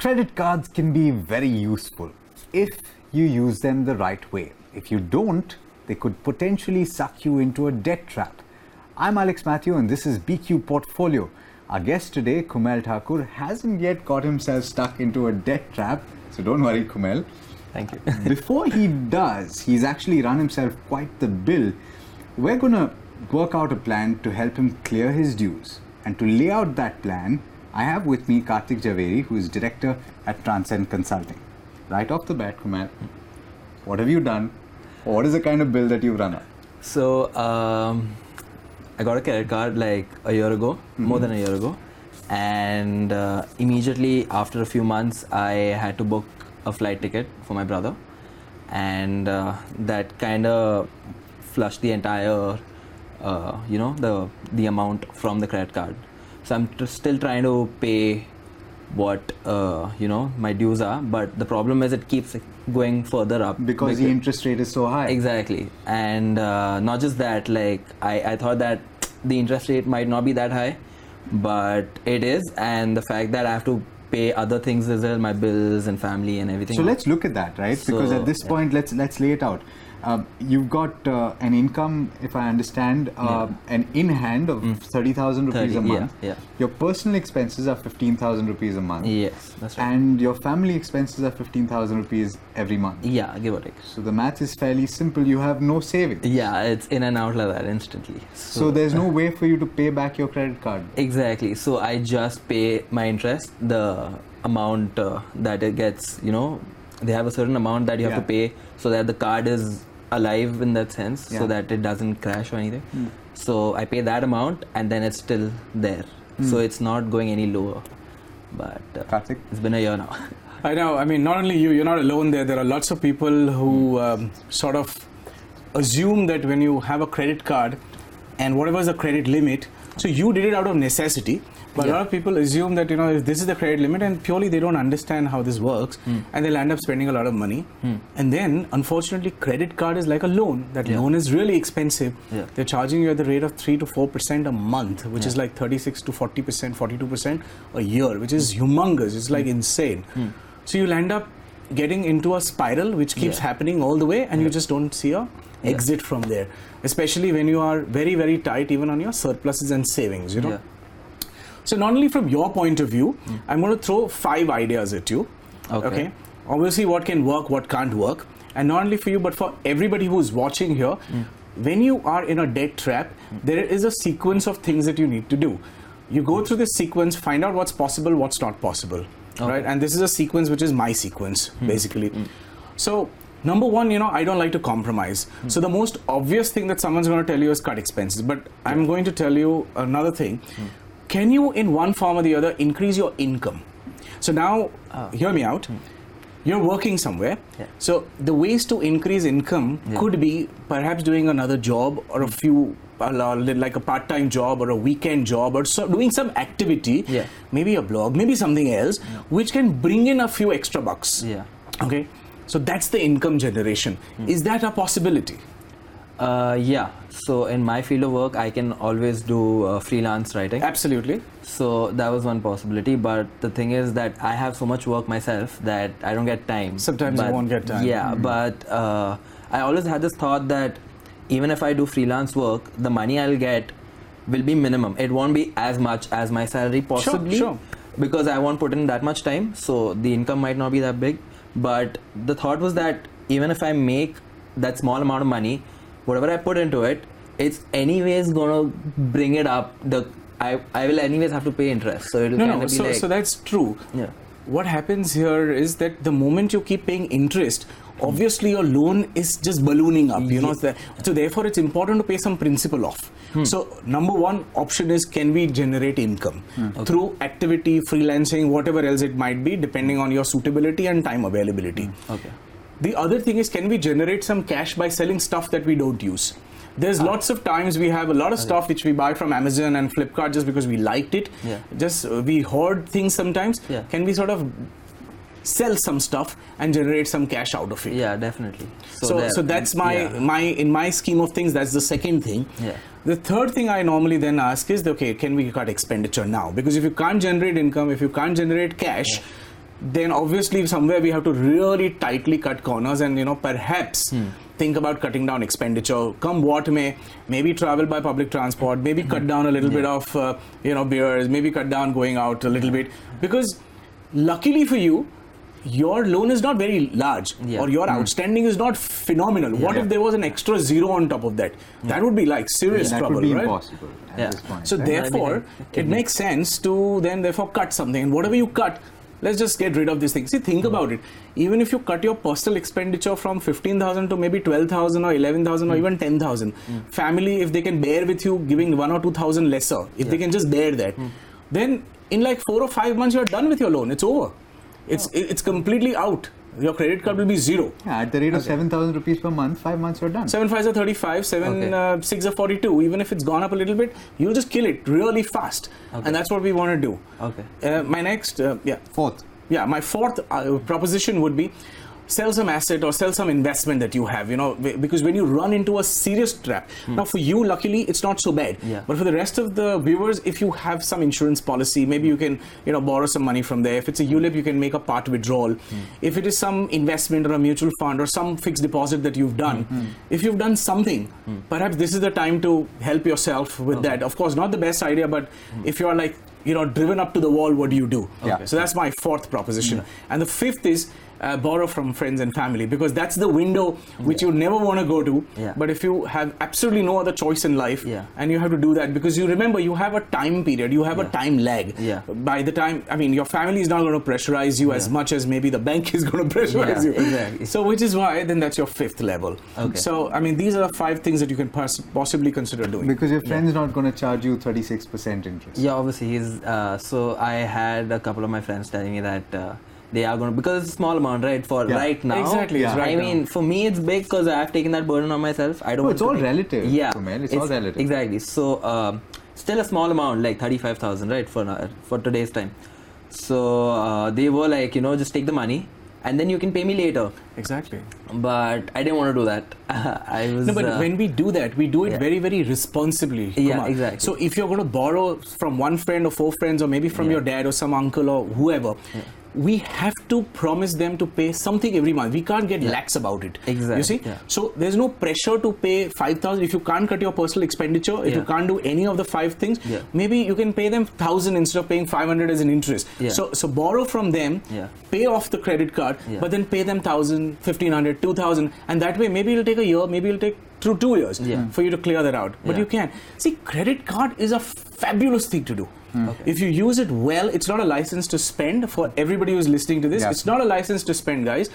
Credit cards can be very useful if you use them the right way. If you don't, they could potentially suck you into a debt trap. I'm Alex Matthew and this is BQ Portfolio. Our guest today, Kumel Thakur, hasn't yet got himself stuck into a debt trap, so don't worry, Kumel. Thank you. Before he does, he's actually run himself quite the bill. We're going to work out a plan to help him clear his dues. And to lay out that plan, I have with me Karthik Javeri, who is director at Transcend Consulting. Right off the bat, Kumel, what have you done? Or what is the kind of bill that you've run up? So, I got a credit card like a year ago, more than a year ago. And immediately after a few months, I had to book a flight ticket for my brother. And that kind of flushed the entire, the amount from the credit card. So I'm still trying to pay what, my dues are. But the problem is it keeps going further up. Because the interest rate is so high. Exactly. And not just that, like I thought that the interest rate might not be that high, but it is. And the fact that I have to pay other things as well, my bills and family and everything. So let's look at that, right? Because at this point, let's lay it out. You've got an income, if I understand, an in-hand of 30,000 rupees a month. Yeah. Your personal expenses are 15,000 rupees a month. Yes, that's right. And your family expenses are 15,000 rupees every month. Yeah, give or take. So the math is fairly simple. You have no savings. Yeah, it's in and out like that instantly. So there's no way for you to pay back your credit card. Exactly. So I just pay my interest, the amount that it gets, they have a certain amount that you have to pay so that the card is alive in that sense, so that it doesn't crash or anything. So I pay that amount and then it's still there. So it's not going any lower. But it's been a year now. I know. I mean, not only you're not alone there. There are lots of people who sort of assume that when you have a credit card and whatever is the credit limit, so you did it out of necessity. But a lot of people assume that, if this is the credit limit, and purely they don't understand how this works, and they'll end up spending a lot of money. And then, unfortunately, credit card is like a loan. That loan is really expensive. They're charging you at the rate of 3 to 4% a month, which is like 36 to 40%, 42% a year, which is humongous. It's like insane. So you'll end up getting into a spiral, which keeps happening all the way, and you just don't see a exit from there. Especially when you are very, very tight, even on your surpluses and savings, So not only from your point of view, I'm going to throw 5 ideas at you. Okay. Obviously, what can work, what can't work. And not only for you, but for everybody who's watching here, when you are in a debt trap, there is a sequence of things that you need to do. You go through this sequence, find out what's possible, what's not possible. Right? And this is a sequence which is my sequence, basically. So, number one, I don't like to compromise. So the most obvious thing that someone's going to tell you is cut expenses. But I'm going to tell you another thing. Can you, in one form or the other, increase your income? So now, hear me out. You're working somewhere. So the ways to increase income could be perhaps doing another job or like a part-time job or a weekend job or doing some activity, maybe a blog, maybe something else, which can bring in a few extra bucks. Okay. So that's the income generation. Is that a possibility? So in my field of work, I can always do freelance writing. Absolutely. So that was one possibility. But the thing is that I have so much work myself that I don't get time. Sometimes you won't get time. Yeah, but I always had this thought that even if I do freelance work, the money I'll get will be minimum. It won't be as much as my salary possibly. Sure. Because I won't put in that much time. So the income might not be that big. But the thought was that even if I make that small amount of money, whatever I put into it, it's anyways going to bring it up. I will anyways have to pay interest. So it'll so that's true. Yeah. What happens here is that the moment you keep paying interest, obviously your loan is just ballooning up. So therefore it's important to pay some principal off. So number one option is, can we generate income through activity, freelancing, whatever else it might be, depending on your suitability and time availability. The other thing is, can we generate some cash by selling stuff that we don't use? There's lots of times we have a lot of stuff which we buy from Amazon and Flipkart just because we liked it. Just we hoard things sometimes. Can we sort of sell some stuff and generate some cash out of it? Yeah, definitely. So that's in my scheme of things, that's the second thing. The third thing I normally then ask is, okay, can we cut expenditure now? Because if you can't generate income, if you can't generate cash, then obviously somewhere we have to really tightly cut corners and, perhaps think about cutting down expenditure. Come what may, maybe travel by public transport, maybe cut down a little bit of, beers, maybe cut down going out a little bit. Because luckily for you, your loan is not very large or your outstanding is not phenomenal. What if there was an extra zero on top of that? That would be like serious trouble, would be right? impossible at this point. So right? therefore, it makes sense to then therefore cut something. And whatever you cut, let's just get rid of this thing. See, think about it. Even if you cut your personal expenditure from 15,000 to maybe 12,000 or 11,000 or even 10,000, family, if they can bear with you giving 1,000 or 2,000 lesser, if they can just bear that, then in like 4 or 5 months, you're done with your loan. It's over. It's completely out. Your credit card will be zero. Yeah, at the rate of 7,000 rupees per month, 5 months you're done. 7 5s are 35, 7 6 are 42. Even if it's gone up a little bit, you'll just kill it really fast. And that's what we want to do. Okay. My next, Fourth. Yeah, my fourth proposition would be sell some asset or sell some investment that you have, because when you run into a serious trap, now for you, luckily, it's not so bad. But for the rest of the viewers, if you have some insurance policy, maybe you can, borrow some money from there. If it's a ULIP, you can make a part withdrawal. If it is some investment or a mutual fund or some fixed deposit that you've done, if you've done something, perhaps this is the time to help yourself with that. Of course, not the best idea, but if you're like, driven up to the wall, what do you do? So that's my fourth proposition. And the fifth is borrow from friends and family, because that's the window which you never want to go to. But if you have absolutely no other choice in life, and you have to do that, because you remember you have a time period, you have a time lag. By the time, your family is not going to pressurize you as much as maybe the bank is going to pressurize you. Exactly. So which is why then that's your fifth level. So these are the 5 things that you can possibly consider doing. Because your friend's not going to charge you 36% interest. Yeah, obviously he's. So I had a couple of my friends telling me that. They are going to, because it's a small amount, right? For right now. Exactly. Right for me, it's big because I have taken that burden on myself. I don't. It's all relative. Yeah, it's all relative. Exactly. So still a small amount, like 35,000, right? For today's time. So they were like, just take the money and then you can pay me later. Exactly. But I didn't want to do that. I was. No, but when we do that, we do it very, very responsibly. Yeah, exactly. So if you're going to borrow from one friend or 4 friends, or maybe from your dad or some uncle or whoever, we have to promise them to pay something every month. We can't get lax about it. Exactly. You see? So there's no pressure to pay 5,000. If you can't cut your personal expenditure, if you can't do any of the 5 things, maybe you can pay them 1,000 instead of paying 500 as an interest. So borrow from them, pay off the credit card, but then pay them 1,000, 1,500, 2,000, and that way maybe it'll take a year, maybe it'll take through 2 years for you to clear that out. But you can. See, credit card is a fabulous thing to do. If you use it well, it's not a license to spend. For everybody who's listening to this, it's not a license to spend, guys.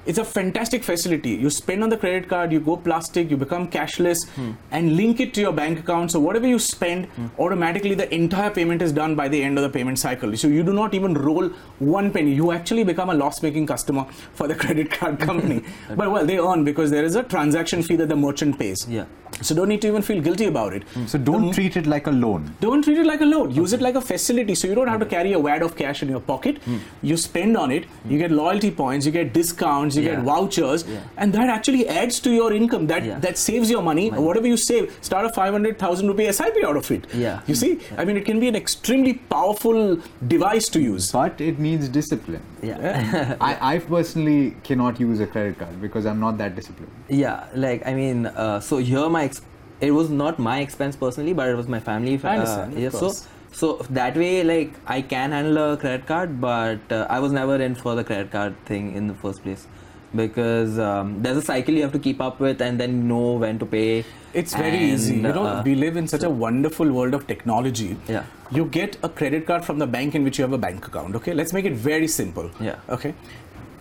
It's a fantastic facility. You spend on the credit card, you go plastic, you become cashless, and link it to your bank account. So whatever you spend, automatically the entire payment is done by the end of the payment cycle. So you do not even roll 1 penny. You actually become a loss-making customer for the credit card company. But well, they earn because there is a transaction fee that the merchant pays. So don't need to even feel guilty about it. So don't treat it like a loan. Don't treat it like a loan. Use it like a facility. So you don't have to carry a wad of cash in your pocket. You spend on it. You get loyalty points. You get discounts. You get vouchers. And that actually adds to your income. That saves your money. Whatever you save, start a 500,000 rupee SIP out of it. You see? It can be an extremely powerful device to use. But it needs discipline. I personally cannot use a credit card because I'm not that disciplined. So here it was not my expense personally, but it was my family. I understand. So that way, I can handle a credit card, but I was never in for the credit card thing in the first place, because there's a cycle you have to keep up with and then know when to pay. It's very easy. We live in such a wonderful world of technology. You get a credit card from the bank in which you have a bank account. Okay, let's make it very simple. Okay.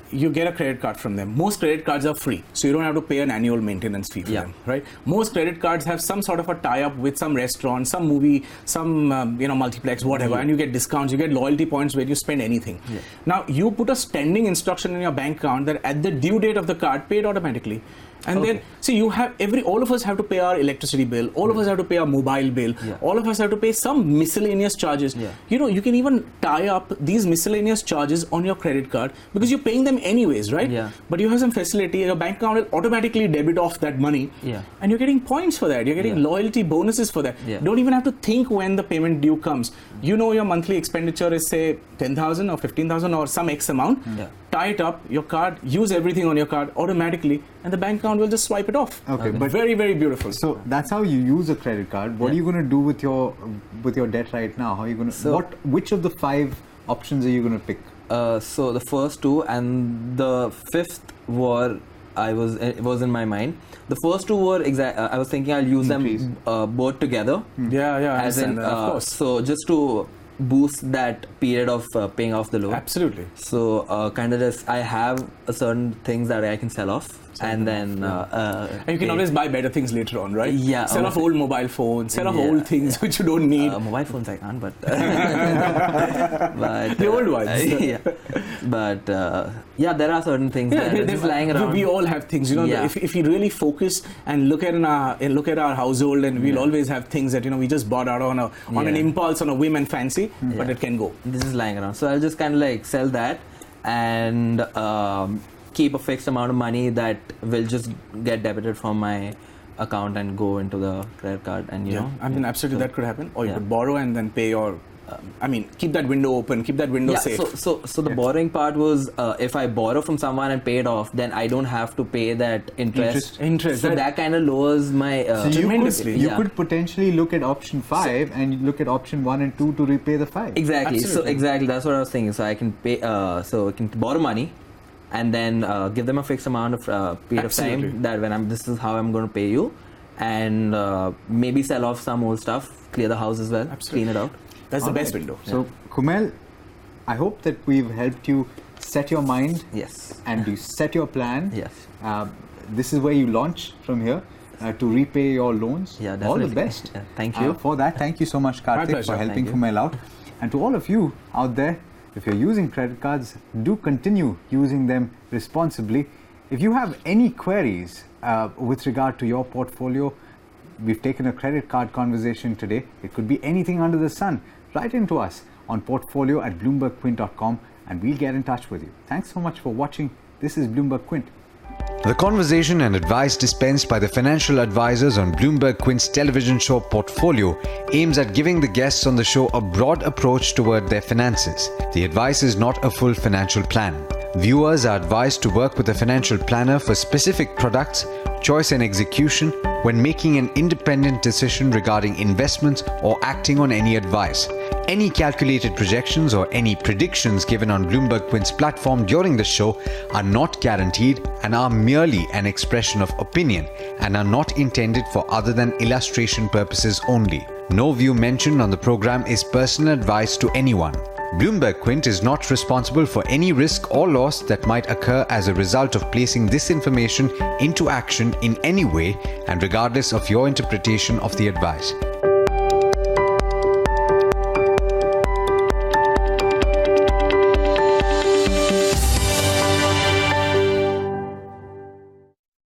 You get a credit card from them. Most credit cards are free, so you don't have to pay an annual maintenance fee for them, right? Most credit cards have some sort of a tie-up with some restaurant, some movie, some multiplex, whatever, and you get discounts, you get loyalty points where you spend anything. Now, you put a standing instruction in your bank account that at the due date of the card, pay it automatically. And then, see, all of us have to pay our electricity bill, all of us have to pay our mobile bill, all of us have to pay some miscellaneous charges. You know, you can even tie up these miscellaneous charges on your credit card because you're paying them anyways, right? But you have some facility, your bank account will automatically debit off that money, and you're getting points for that, you're getting loyalty bonuses for that. You don't even have to think when the payment due comes. You know your monthly expenditure is, say, 10,000 or 15,000 or some X amount. Tie it up, your card, use everything on your card automatically, and the bank account will just swipe it off. Okay. But very, very beautiful. So that's how you use a credit card. What are you going to do with your debt right now? How are you going to? Which of the 5 options are you going to pick? So the first 2 and the 5th it was in my mind. The first 2 were I was thinking I'll use them both together. As in, of course. So just to boost that period of paying off the loan. Absolutely. So kind of just I have certain things that I can sell off, and then and you can always buy better things later on, right? Sell off old mobile phones, sell off old things which you don't need. Mobile phones I can't, but but the old ones. But there are certain things that are just lying around. We all have things, you know. If we really focus and look at our household, and we'll always have things that, you know, we just bought out on an impulse, on a whim and fancy, but it can go. This is lying around, so I'll just kind of like sell that and keep a fixed amount of money that will just get debited from my account and go into the credit card, and you know. I mean, absolutely, that could happen. Or you could borrow and then pay your. Keep that window open, keep that window safe. So the borrowing part was, if I borrow from someone and pay it off, then I don't have to pay that interest. So that kind of lowers my tremendously. You could potentially look at option 5 and look at option 1 and 2 to repay the 5. Exactly. Absolutely. So exactly, that's what I was thinking. So I can pay. So I can borrow money, and then give them a fixed amount of period of time that this is how I'm going to pay you, and maybe sell off some old stuff, clear the house as well, clean it out. That's the best window. So, Kumail, I hope that we've helped you set your mind. Yes. And you set your plan. Yes. This is where you launch from here to repay your loans. Yeah, definitely. All the best. Yeah, thank you. For that, thank you so much, Karthik, for helping Kumail out. And to all of you out there, if you're using credit cards, do continue using them responsibly. If you have any queries with regard to your portfolio, we've taken a credit card conversation today. It could be anything under the sun. Write into us on portfolio@bloombergquint.com and we'll get in touch with you. Thanks so much for watching. This is Bloomberg Quint. The conversation and advice dispensed by the financial advisors on Bloomberg Quint's television show Portfolio aims at giving the guests on the show a broad approach toward their finances. The advice is not a full financial plan. Viewers are advised to work with a financial planner for specific products, choice and execution when making an independent decision regarding investments or acting on any advice. Any calculated projections or any predictions given on Bloomberg Quint's platform during the show are not guaranteed and are merely an expression of opinion and are not intended for other than illustration purposes only. No view mentioned on the program is personal advice to anyone. Bloomberg Quint is not responsible for any risk or loss that might occur as a result of placing this information into action in any way and regardless of your interpretation of the advice.